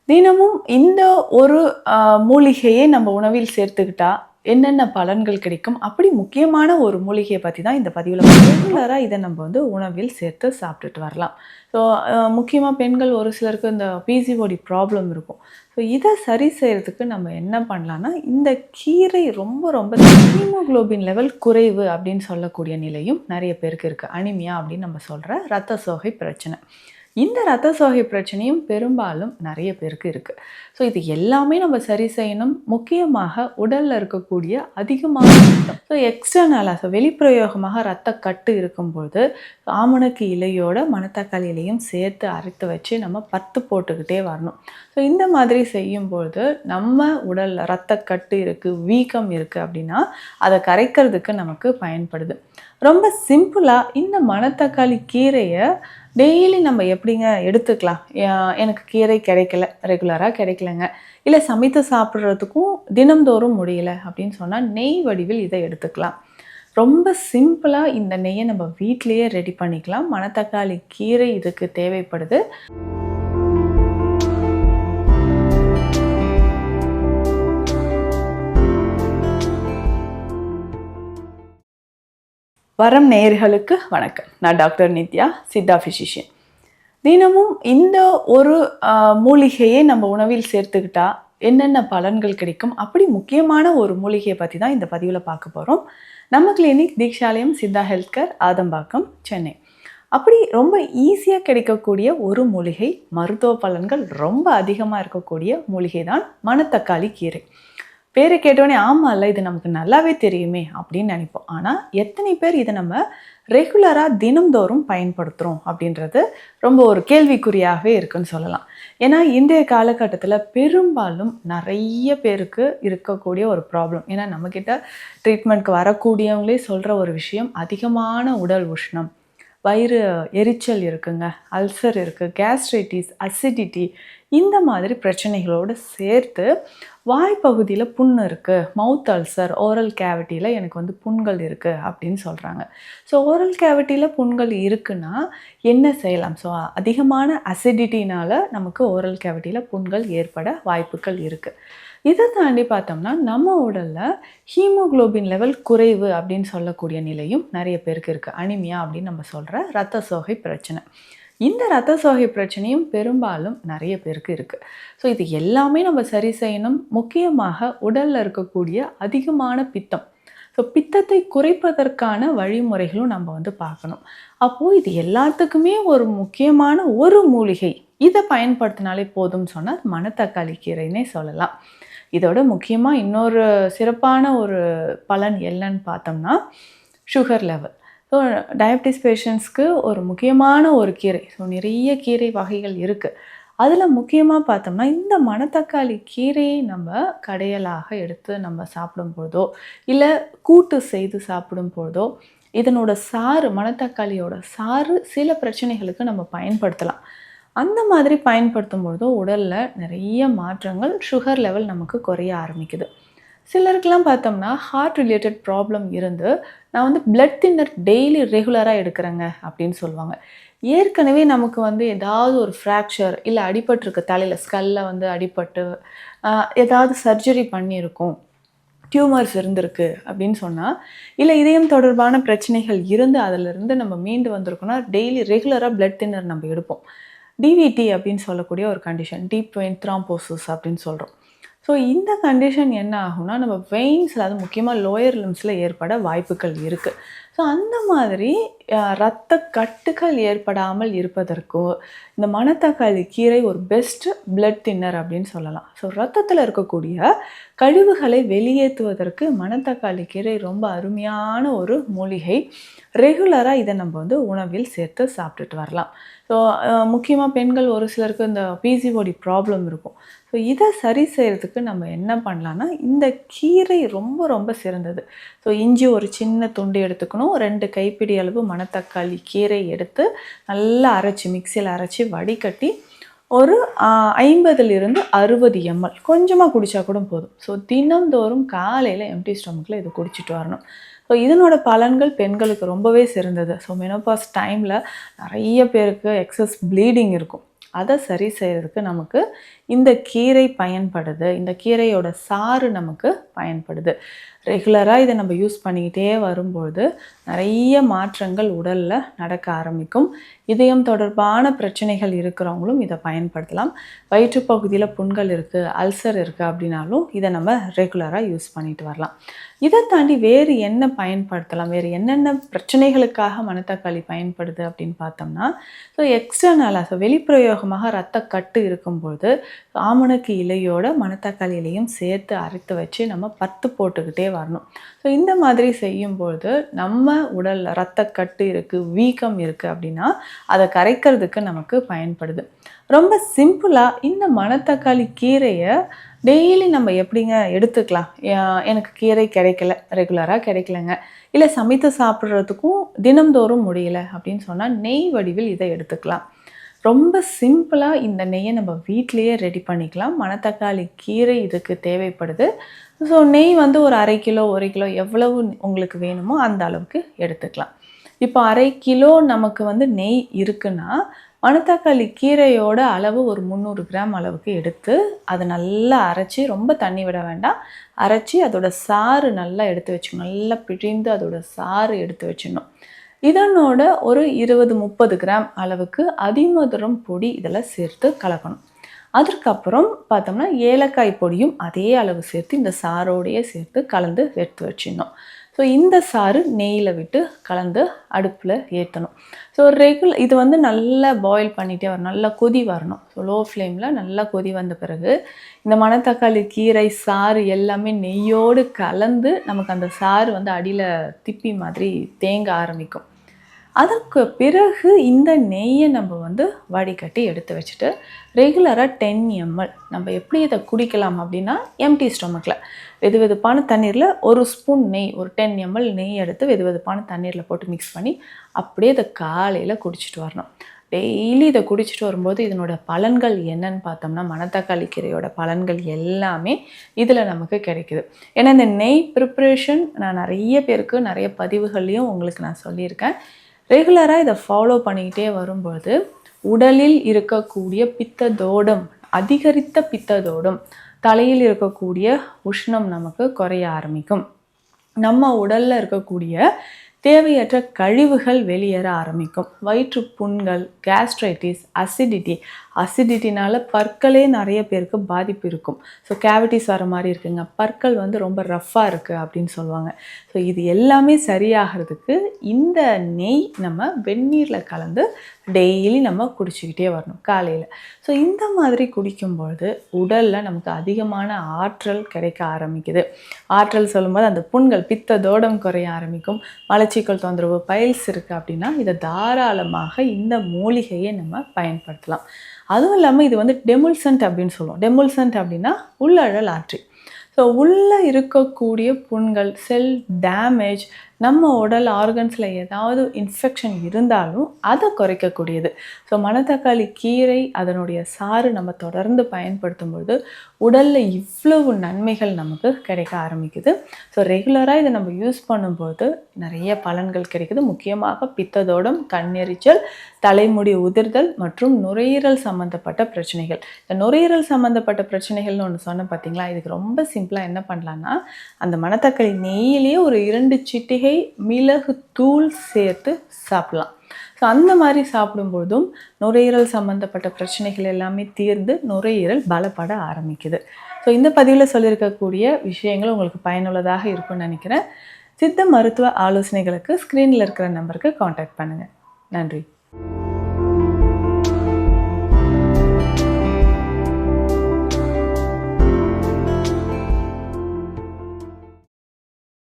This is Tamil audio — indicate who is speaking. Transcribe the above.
Speaker 1: தினமும் இந்த ஒரு மூலிகையை நம்ம உணவில் சேர்த்துக்கிட்டா என்னென்ன பலன்கள் கிடைக்கும்? அப்படி முக்கியமான ஒரு மூலிகைய பத்தி தான் இந்த பதிவுல ரெகுலரா இத நம்ம உணவில் சேர்த்து சாப்பிட்டுட்டு வரலாம். ஸோ முக்கியமா பெண்கள் ஒரு சிலருக்கு இந்த பிசிஓடி ப்ராப்ளம் இருக்கும். ஸோ இத சரி செய்றதுக்கு நம்ம என்ன பண்ணலான்னா, இந்த கீரை ரொம்ப ரொம்ப ஹீமோகுளோபின் லெவல் குறைவு அப்படின்னு சொல்லக்கூடிய நிலையும் நெறைய பேருக்கு இருக்கு. அனீமியா அப்படின்னு நம்ம சொல்ற இரத்த சோகை பிரச்சனை. இந்த இரத்த சோகை பிரச்சனையும் பெரும்பாலும் நெறைய பேருக்கு இருக்கு. ஸோ இது எல்லாமே நம்ம சரி செய்யணும். முக்கியமாக உடல்ல இருக்கக்கூடிய அதிகமான ரத்தம். ஸோ எக்ஸ்டர்னலா வெளிப்பிரயோகமாக இரத்த கட்டு இருக்கும்பொழுது, ஆமணக்கு இலையோட மணத்தக்காளி இலையும் சேர்த்து அரைத்து வச்சு நம்ம பத்து போட்டுக்கிட்டே வரணும். ஸோ இந்த மாதிரி செய்யும்பொழுது நம்ம உடல்ல இரத்த கட்டு இருக்கு, வீக்கம் இருக்கு அப்படின்னா, அதை கரைக்கிறதுக்கு நமக்கு பயன்படுது. ரொம்ப சிம்பிளா இந்த மணத்தக்காளி கீரைய டெய்லி நம்ம எப்படிங்க எடுத்துக்கலாம்? எனக்கு கீரை கிடைக்கல, ரெகுலரா கிடைக்கலங்க. இல்ல சமைத்து சாப்பிடுறதுக்கும் தினம்தோறும் முடியல அப்படின்னு சொன்னா, நெய் வடிவில் இதை எடுத்துக்கலாம். ரொம்ப சிம்பிளா இந்த நெய்யை நம்ம வீட்டிலேயே ரெடி பண்ணிக்கலாம். மணத்தக்காளி கீரை இதுக்கு தேவைப்படுது. வரம் நேயர்களுக்கு வணக்கம். நான் டாக்டர் நித்யா, சித்தா ஃபிசிஷியன். தினமும் இந்த ஒரு மூலிகையை நம்ம உணவில் சேர்த்துக்கிட்டா என்னென்ன பலன்கள் கிடைக்கும்? அப்படி முக்கியமான ஒரு மூலிகையை பற்றி தான் இந்த பதிவில் பார்க்க போகிறோம். நம்ம clinic Deekshalayam Siddha health care, Adambakkam, Chennai. அப்படி ரொம்ப ஈஸியாக கிடைக்கக்கூடிய ஒரு மூலிகை, மருத்துவ பலன்கள் ரொம்ப அதிகமாக இருக்கக்கூடிய மூலிகை தான் மணத்தக்காளி கீரை. பேரை கேட்டோடனே ஆமாம்ல, இது நமக்கு நல்லாவே தெரியுமே அப்படின்னு நினைப்போம். ஆனால் எத்தனை பேர் இதை நம்ம ரெகுலராக தினம்தோறும் பயன்படுத்துகிறோம் அப்படின்றது ரொம்ப ஒரு கேள்விக்குறியாகவே இருக்குன்னு சொல்லலாம். ஏன்னா இன்றைய காலகட்டத்தில் பெரும்பாலும் நிறைய பேருக்கு இருக்கக்கூடிய ஒரு ப்ராப்ளம். ஏன்னா நம்மக்கிட்ட ட்ரீட்மெண்ட்க்கு வரக்கூடியவங்களே சொல்கிற ஒரு விஷயம், அதிகமான உடல் உஷ்ணம், வயிறு எரிச்சல் இருக்குங்க, அல்சர் இருக்குது, கேஸ்ட்ரைட்டிஸ், அசிடிட்டி, இந்த மாதிரி பிரச்சனைகளோடு சேர்த்து வாய்ப்பகுதியில் புண் இருக்குது, மவுத் அல்சர், ஓரல் கேவிட்டியில் எனக்கு புண்கள் இருக்குது அப்படின்னு சொல்கிறாங்க. ஸோ ஓரல் கேவிட்டியில் புண்கள் இருக்குன்னா என்ன செய்யலாம்? ஸோ அதிகமான அசிடிட்டினால் நமக்கு ஓரல் கேவிட்டியில் புண்கள் ஏற்பட வாய்ப்புகள் இருக்குது. இதை தாண்டி பார்த்தோம்னா நம்ம உடலில் ஹீமோகுளோபின் லெவல் குறைவு அப்படின்னு சொல்லக்கூடிய நிலையும் நிறைய பேருக்கு இருக்குது. அனீமியா அப்படின்னு நம்ம சொல்கிற இரத்த சோகை பிரச்சனை. இந்த இரத்த சோகை பிரச்சனையும் பெரும்பாலும் நிறைய பேருக்கு இருக்குது. ஸோ இது எல்லாமே நம்ம சரி செய்யணும். முக்கியமாக உடலில் இருக்கக்கூடிய அதிகமான பித்தம். ஸோ பித்தத்தை குறைப்பதற்கான வழிமுறைகளும் நம்ம பார்க்கணும். அப்போது இது எல்லாத்துக்குமே ஒரு முக்கியமான ஒரு மூலிகை, இதை பயன்படுத்தினாலே போதும்னு சொன்னால் மணத்தக்காளி கீரைன்னே சொல்லலாம். இதோட முக்கியமாக இன்னொரு சிறப்பான ஒரு பலன் என்னன்னு பார்த்தோம்னா, சுகர் லெவல். ஸோ டயபிட்டிஸ் பேஷண்ட்ஸ்க்கு ஒரு முக்கியமான ஒரு கீரை. ஸோ நிறைய கீரை வகைகள் இருக்குது. அதில் முக்கியமாக பார்த்தோம்னா இந்த மணத்தக்காளி கீரையை நம்ம கடையலாக எடுத்து நம்ம சாப்பிடும்போதோ, இல்லை கூட்டு செய்து சாப்பிடும்போதோ, இதனோட சாறு, மணத்தக்காளியோட சாறு சில பிரச்சனைகளுக்கு நம்ம பயன்படுத்தலாம். அந்த மாதிரி பயன்படுத்தும் பொழுதோ உடலில் நிறைய மாற்றங்கள், சுகர் லெவல் நமக்கு குறைய ஆரம்பிக்குது. சிலருக்கெல்லாம் பார்த்தோம்னா ஹார்ட் ரிலேட்டட் ப்ராப்ளம் இருந்து நான் பிளட் தின்னர் டெய்லி ரெகுலராக எடுக்கிறேங்க அப்படின்னு சொல்லுவாங்க. ஏற்கனவே நமக்கு ஏதாவது ஒரு ஃப்ராக்சர் இல்லை அடிபட்டிருக்கு, தலையில் ஸ்கல்ல அடிபட்டு ஏதாவது சர்ஜரி பண்ணியிருக்கோம், டியூமர்ஸ் இருந்திருக்கு அப்படின்னு சொன்னால், இல்லை இதயம் தொடர்பான பிரச்சனைகள் இருந்து அதிலிருந்து நம்ம மீண்டு வந்திருக்கோம்னா டெய்லி ரெகுலராக பிளட் தின்னர் நம்ம எடுப்போம். டிவிடி அப்படின்னு சொல்லக்கூடிய ஒரு கண்டிஷன், டீப் வெயின் த்ராம்போசிஸ் அப்படின்னு சொல்கிறோம். ஸோ இந்த கண்டிஷன் என்ன ஆகும்னா, நம்ம வெயின்ஸில், அது முக்கியமாக லோயர் லிம்ஸில் ஏற்பட வாய்ப்புகள் இருக்குது. ஸோ அந்த மாதிரி இரத்த கட்டுகள் ஏற்படாமல் இருப்பதற்கோ இந்த மணத்தக்காளி கீரை ஒரு பெஸ்ட் பிளட் தின்னர் அப்படின்னு சொல்லலாம். ஸோ ரத்தத்தில் இருக்கக்கூடிய கழிவுகளை வெளியேற்றுவதற்கு மணத்தக்காளி கீரை ரொம்ப அருமையான ஒரு மூலிகை. ரெகுலராக இதை நம்ம உணவில் சேர்த்து சாப்பிட்டுட்டு வரலாம். ஸோ முக்கியமாக பெண்கள் ஒரு சிலருக்கு இந்த பிசிஓடி ப்ராப்ளம் இருக்கும். ஸோ இதை சரி செய்கிறதுக்கு நம்ம என்ன பண்ணலான்னா, இந்த கீரை ரொம்ப ரொம்ப சிறந்தது. ஸோ இஞ்சி ஒரு சின்ன துண்டு எடுத்துக்கணும். 2 கைப்பிடி அளவு மணத்தக்காளி கீரை எடுத்து நல்லா அரைச்சி, மிக்சியில் அரைச்சி வடிகட்டி ஒரு 50லிருந்து 60 ml கொஞ்சமாக குடித்தா கூட போதும். ஸோ தினந்தோறும் காலையில் எம்டி ஸ்டொமக்கில் இது குடிச்சிட்டு வரணும். ஸோ இதனோட பலன்கள் பெண்களுக்கு ரொம்பவே சிறந்தது. ஸோ மெனோபாஸ் டைமில் நிறைய பேருக்கு எக்ஸஸ் ப்ளீடிங் இருக்கும். அதை சரி செய்கிறதுக்கு நமக்கு இந்த கீரை பயன்படுது. இந்த கீரையோட சாறு நமக்கு பயன்படுது. ரெகுலராக இதை நம்ம யூஸ் பண்ணிக்கிட்டே வரும்பொழுது நிறைய மாற்றங்கள் உடலில் நடக்க ஆரம்பிக்கும். இதயம் தொடர்பான பிரச்சனைகள் இருக்கிறவங்களும் இதை பயன்படுத்தலாம். வயிற்றுப்பகுதியில் புண்கள் இருக்குது, அல்சர் இருக்குது அப்படின்னாலும் இதை நம்ம ரெகுலராக யூஸ் பண்ணிட்டு வரலாம். இதை தாண்டி வேறு என்ன பயன்படுத்தலாம், வேறு என்னென்ன பிரச்சனைகளுக்காக மணத்தக்காளி பயன்படுது அப்படின்னு பார்த்தோம்னா, ஸோ எக்ஸ்டர்னலாக வெளிப்பிரயோகமாக இரத்த கட்டு இருக்கும்பொழுது ஆமணக்கு இலையோட மணத்தக்காளி இலையும் சேர்த்து அரைத்து வச்சு நம்ம பத்து போட்டுக்கிட்டே வரணும். ஸோ இந்த மாதிரி செய்யும்பொழுது நம்ம உடலில் இரத்த கட்டு இருக்குது, வீக்கம் இருக்குது அப்படின்னா அதை கரைக்கிறதுக்கு நமக்கு பயன்படுது. ரொம்ப சிம்பிளாக இந்த மணத்தக்காளி கீரையை டெய்லி நம்ம எப்படிங்க எடுத்துக்கலாம்? எனக்கு கீரை கிடைக்கல, ரெகுலராக கிடைக்கலங்க, இல்லை சமைத்து சாப்பிட்றதுக்கும் தினம்தோறும் முடியல அப்படின்னு சொன்னால் நெய் வடிவில் இதை எடுத்துக்கலாம். ரொம்ப சிம்பிளாக இந்த நெய்யை நம்ம வீட்டிலையே ரெடி பண்ணிக்கலாம். மணத்தக்காளி கீரை இதுக்கு தேவைப்படுது. ஸோ நெய் வந்து ஒரு 1/2 கிலோ 1 கிலோ எவ்வளவு உங்களுக்கு வேணுமோ அந்த அளவுக்கு எடுத்துக்கலாம். இப்போ 1/2 கிலோ நமக்கு வந்து நெய் இருக்குன்னா மணத்தக்காளி கீரையோட அளவு ஒரு 300 கிராம் அளவுக்கு எடுத்து அதை நல்லா அரைச்சி, ரொம்ப தண்ணி விட வேண்டாம், அரைச்சி அதோட சாறு நல்லா எடுத்து வச்சுக்கணும். நல்லா பிழிந்து அதோட சாறு எடுத்து வச்சிடணும். இதனோட ஒரு 20-30 கிராம் அளவுக்கு அதிமதுரம் பொடி இதில் சேர்த்து கலக்கணும். அதுக்கப்புறம் பார்த்தோம்னா ஏலக்காய் பொடியும் அதே அளவு சேர்த்து இந்த சாரோடையே சேர்த்து கலந்து எடுத்து வச்சிடணும். ஸோ இந்த சாறு நெய்யில் விட்டு கலந்து அடுப்பில் ஏற்றணும். ஸோ இது வந்து நல்லா பாயில் பண்ணிகிட்டே வரணும், நல்லா கொதி வரணும். ஸோ லோ ஃப்ளேமில் நல்லா கொதி வந்த பிறகு இந்த மணத்தக்காளி கீரை சாறு எல்லாமே நெய்யோடு கலந்து நமக்கு அந்த சாறு வந்து அடியில் திப்பி மாதிரி தேங்க ஆரம்பிக்கும். அதற்கு பிறகு இந்த நெய்யை நம்ம வந்து வடிகட்டி எடுத்து வச்சுட்டு ரெகுலராக 10 ml நம்ம எப்படி இதை குடிக்கலாம் அப்படின்னா, எம்டி ஸ்டொமக்கில் வெதுவெதுப்பான தண்ணீரில் ஒரு ஸ்பூன் நெய், ஒரு 10 ml நெய் எடுத்து வெதுவெதுப்பான தண்ணீரில் போட்டு மிக்ஸ் பண்ணி அப்படியே இதை காலையில் குடிச்சிட்டு வரணும். டெய்லி இதை குடிச்சிட்டு வரும்போது இதனோட பலன்கள் என்னன்னு பார்த்தோம்னா, மணத்தக்காளி கீரையோட பலன்கள் எல்லாமே இதில் நமக்கு கிடைக்குது. ஏன்னா இந்த நெய் ப்ரிப்ரேஷன் நான் நிறைய பேருக்கு நிறைய பதிவுகள்லையும் உங்களுக்கு நான் சொல்லியிருக்கேன். ரெகுலராக இதை ஃபாலோ பண்ணிக்கிட்டே வரும்பொழுது உடலில் இருக்கக்கூடிய பித்ததோடம், அதிகரித்த பித்ததோடம், தலையில் இருக்கக்கூடிய உஷ்ணம் நமக்கு குறைய ஆரம்பிக்கும். நம்ம உடலில் இருக்கக்கூடிய தேவையற்ற கழிவுகள் வெளியேற ஆரம்பிக்கும். வயிற்று புண்கள், கேஸ்ட்ரைட்டிஸ், அசிடிட்டினால பற்களே நிறைய பேருக்கு பாதிப்பு இருக்கும். ஸோ கேவிட்டிஸ் வர மாதிரி இருக்குங்க, பற்கள் வந்து ரொம்ப ரஃப்பாக இருக்குது அப்படின்னு சொல்லுவாங்க. ஸோ இது எல்லாமே சரியாகிறதுக்கு இந்த நெய் நம்ம வெந்நீரில் கலந்து டெய்லி நம்ம குடிச்சிக்கிட்டே வரணும் காலையில். ஸோ இந்த மாதிரி குடிக்கும்பொழுது உடலில் நமக்கு அதிகமான ஆற்றல் கிடைக்க ஆரம்பிக்குது. ஆற்றல் சொல்லும்போது அந்த புண்கள், பித்ததோடம் குறைய ஆரம்பிக்கும். மலச்சிக்கல் தொந்தரவு, பைல்ஸ் இருக்குது அப்படின்னா இதை தாராளமாக இந்த மூலிகையை நம்ம பயன்படுத்தலாம். அதுவும் இல்லாமல் இது வந்து டெமுல்சன்ட் அப்படின்னு சொல்லுவோம். டெமுல்சன்ட் அப்படின்னா உள்ளழல் ஆற்றி. ஸோ உள்ளே இருக்கக்கூடிய புண்கள், செல் டேமேஜ், நம்ம உடல் ஆர்கன்ஸில் ஏதாவது இன்ஃபெக்ஷன் இருந்தாலும் அதை குறைக்கக்கூடியது. ஸோ மணத்தக்காளி கீரை அதனுடைய சாறு நம்ம தொடர்ந்து பயன்படுத்தும் பொழுது உடலில் இவ்வளவு நன்மைகள் நமக்கு கிடைக்க ஆரம்பிக்குது. ஸோ ரெகுலராக இதை நம்ம யூஸ் பண்ணும்போது நிறைய பலன்கள் கிடைக்குது. முக்கியமாக பித்ததோடம், கண்ணெரிச்சல், தலைமுடி உதிர்தல் மற்றும் நுரையீரல் சம்மந்தப்பட்ட பிரச்சனைகள். இந்த நுரையீரல் சம்மந்தப்பட்ட பிரச்சனைகள்னு ஒன்று சொன்ன பார்த்தீங்களா, இதுக்கு ரொம்ப சிம்பிளாக என்ன பண்ணலான்னா, அந்த மணத்தக்காளி நெய்யிலேயே ஒரு 2 சிட்டிகை மிளகு தூள் சேர்த்து சாப்பிடலாம். ஸோ அந்த மாதிரி சாப்பிடும்போதும் நுரையீரல் சம்மந்தப்பட்ட பிரச்சனைகள் எல்லாமே தீர்ந்து நுரையீரல் பலப்பட ஆரம்பிக்குது. ஸோ இந்த பதிவில் சொல்லியிருக்கக்கூடிய விஷயங்கள் உங்களுக்கு பயனுள்ளதாக இருக்கும்னு நினைக்கிறேன். சித்த மருத்துவ ஆலோசனைகளுக்கு ஸ்க்ரீனில் இருக்கிற நம்பருக்கு காண்டாக்ட் பண்ணுங்கள். நன்றி.